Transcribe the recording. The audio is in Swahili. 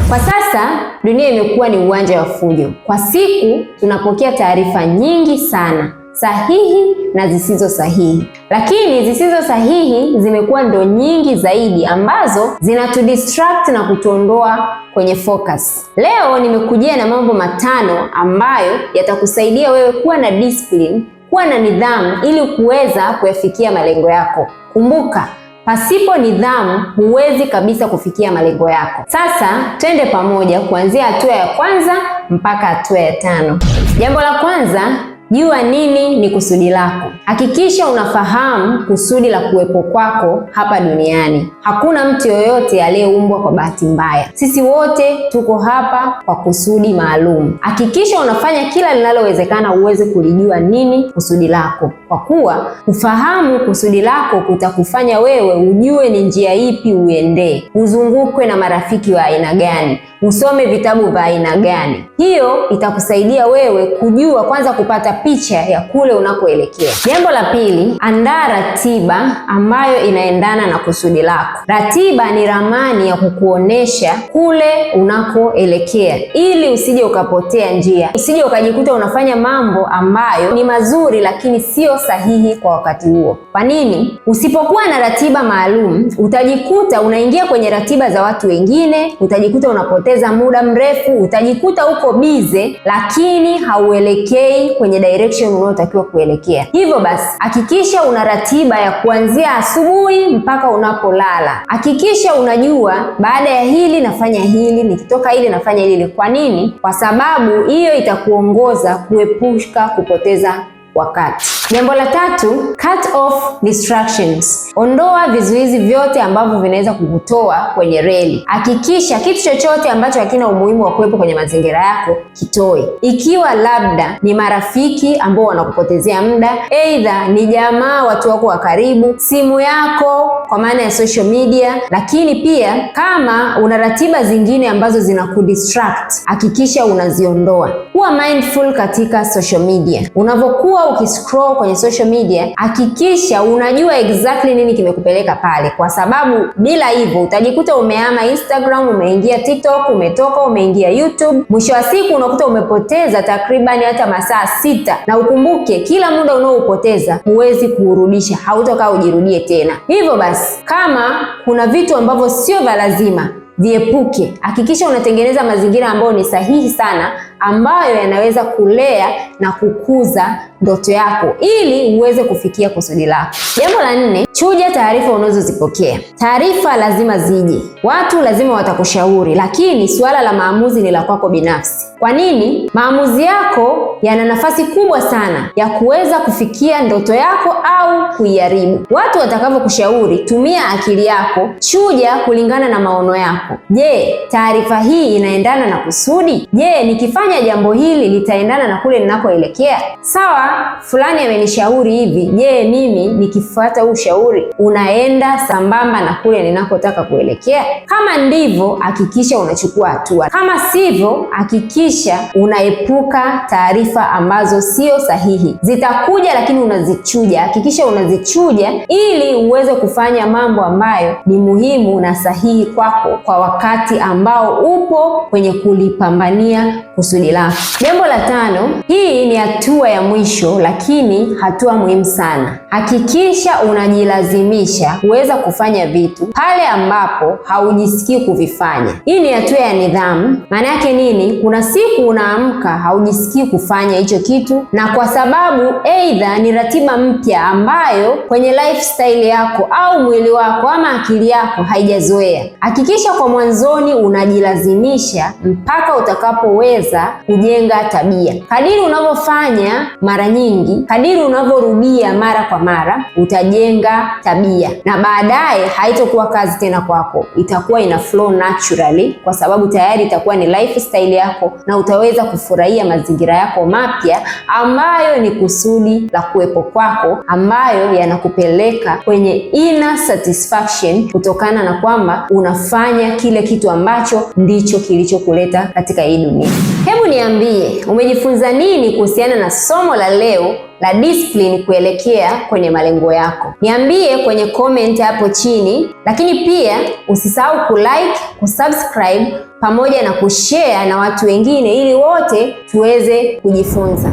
Kwa sasa dunia imekuwa ni uwanja wa fujo. Kwa siku tunapokea taarifa nyingi sana, sahihi na zisizo sahihi. Lakini zisizo sahihi zimekuwa ndo nyingi zaidi, ambazo zinatudistract na kutuondoa kwenye focus. Leo nimekujia na mambo 5 ambayo yatakusaidia wewe kuwa na discipline, kuwa na nidhamu ili kuweza kuyafikia malengo yako. Kumbuka, pasipo nidhamu huwezi kabisa kufikia malengo yako. Sasa twende pamoja kuanzia hatua ya kwanza mpaka hatua ya 5. Jambo la kwanza, jua nini ni kusudi lako. Hakikisha unafahamu kusudi la kuwepo kwako hapa duniani. Hakuna mtu yoyote aliyeumbwa kwa bahati mbaya. Sisi wote tuko hapa kwa kusudi maalum. Hakikisha unafanya kila linalowezekana uweze kulijua nini kusudi lako, kwa kuwa kufahamu kusudi lako kutakufanya wewe ujue ni njia ipi uendee, uzungukwe na marafiki wa aina gani, usome vitabu vya aina gani. Hiyo itakusaidia wewe kujua, kwanza kupata picha ya kule unakoelekea. Jambo la pili, andaa ratiba ambayo inaendana na kusudi lako. Ratiba ni ramani ya kukuonesha kule unakoelekea, ili usije ukapotea njia, usije ukajikuta unafanya mambo ambayo ni mazuri lakini sio sahihi kwa wakati huo. Kwa nini? Usipokuwa na ratiba maalum, utajikuta unaingia kwenye ratiba za watu wengine, utajikuta unapoteza muda mrefu, utajikuta uko bize lakini hauelekei kwenye direction unayotakiwa kuelekea. Hivyo basi, hakikisha una ratiba ya kuanzia asubuhi mpaka unapolala. Hakikisha unajua baada ya hili nafanya hili, nikitoka hili nafanya hili. Kwa nini? Kwa sababu hiyo itakuongoza kuepuka kupoteza wakati. Jambo la 3, cut off distractions. Ondoa vizuizi vyote ambavyo vinaweza kukutoa kwenye reli. Hakikisha kitu chochote ambacho hakina umuhimu wa kuwepo kwenye mazingira yako kitoe. Ikiwa labda ni marafiki ambao wanakupotezea muda, aidha ni jamaa, watu wako wa karibu, simu yako kwa maana ya social media, lakini pia kama una ratiba zingine ambazo zinakudistract, hakikisha unaziondoa. Kuwa mindful katika social media. Unavyokuwa ukiscroll kwenye social media, hakikisha unajua exactly nini kimekupeleka pale, kwa sababu bila hivyo utajikuta umehama Instagram, umeingia TikTok, umetoka umeingia YouTube. Mwisho wa siku unakuta umepoteza takribani hata masaa 6, na ukumbuke kila muda unaoupoteza huwezi kuurudisha, hautakaa ujirudie tena. Hivyo basi, kama kuna vitu ambavyo sio vya lazima, viepuke. Hakikisha unatengeneza mazingira ambayo ni sahihi sana, ambayo yanaweza kulea na kukuza ndoto yako ili uweze kufikia kusudi lako. Jambo la 4, chuja taarifa unazozipokea. Taarifa lazima zije, watu lazima watakushauri, lakini suala la maamuzi ni la kwako binafsi. Kwa nini? Maamuzi yako yana nafasi kubwa sana ya kuweza kufikia ndoto yako au kuiharibu. Watu watakavyokushauri, tumia akili yako, chuja kulingana na maono yako. Je, taarifa hii inaendana na kusudi? Je, nikifanya jambo hili litaendana na kule ninakoelekea? Sawa, fulani amenishauri hivi. Je, mimi nikifuata huu ushauri unaenda sambamba na kule ninakotaka kuelekea? Kama ndivyo, hakikisha unachukua hatua. Kama sivyo, hakikisha unaepuka taarifa ambazo sio sahihi. Zitakuja lakini unazichuja. Hakikisha unazichuja ili uweze kufanya mambo ambayo ni muhimu na sahihi kwako kwa wakati ambao upo kwenye kulipambania kusudi lako. Jambo la 5, hii ni hatua ya mwisho lakini hatua muhimu sana. Hakikisha unajilazimisha kuweza kufanya vitu pale ambapo haujisikii kuvifanya. Hii ni hatua ya nidhamu. Maana yake nini? Kuna siku unaamka haujisikii kufanya hicho kitu, na kwa sababu aidha ni ratiba mpya ambayo kwenye lifestyle yako au mwili wako ama akili yako haijazoea. Hakikisha kwa mwanzoni unajilazimisha mpaka utakapoweza kujenga tabia. Kadiri unavyofanya mara nyingi, kadiri unavyorudia mara kwa mara, utajenga tabia, na baadaye haitakuwa kazi tena kwako, itakuwa ina flow naturally, kwa sababu tayari itakuwa ni lifestyle yako na utaweza kufurahia mazingira yako mapya ambayo ni kusudi la kuwepo kwako, ambayo yanakupeleka kwenye inner satisfaction kutokana na kwamba unafanya kile kitu ambacho ndicho kilichokuleta katika hii dunia. Hebu niambie, umejifunza nini kuhusiana na somo la leo la discipline kuelekea kwenye malengo yako? Niambie kwenye comment hapo chini, lakini pia usisahau kulike, kusubscribe pamoja na kushare na watu wengine ili wote tuweze kujifunza.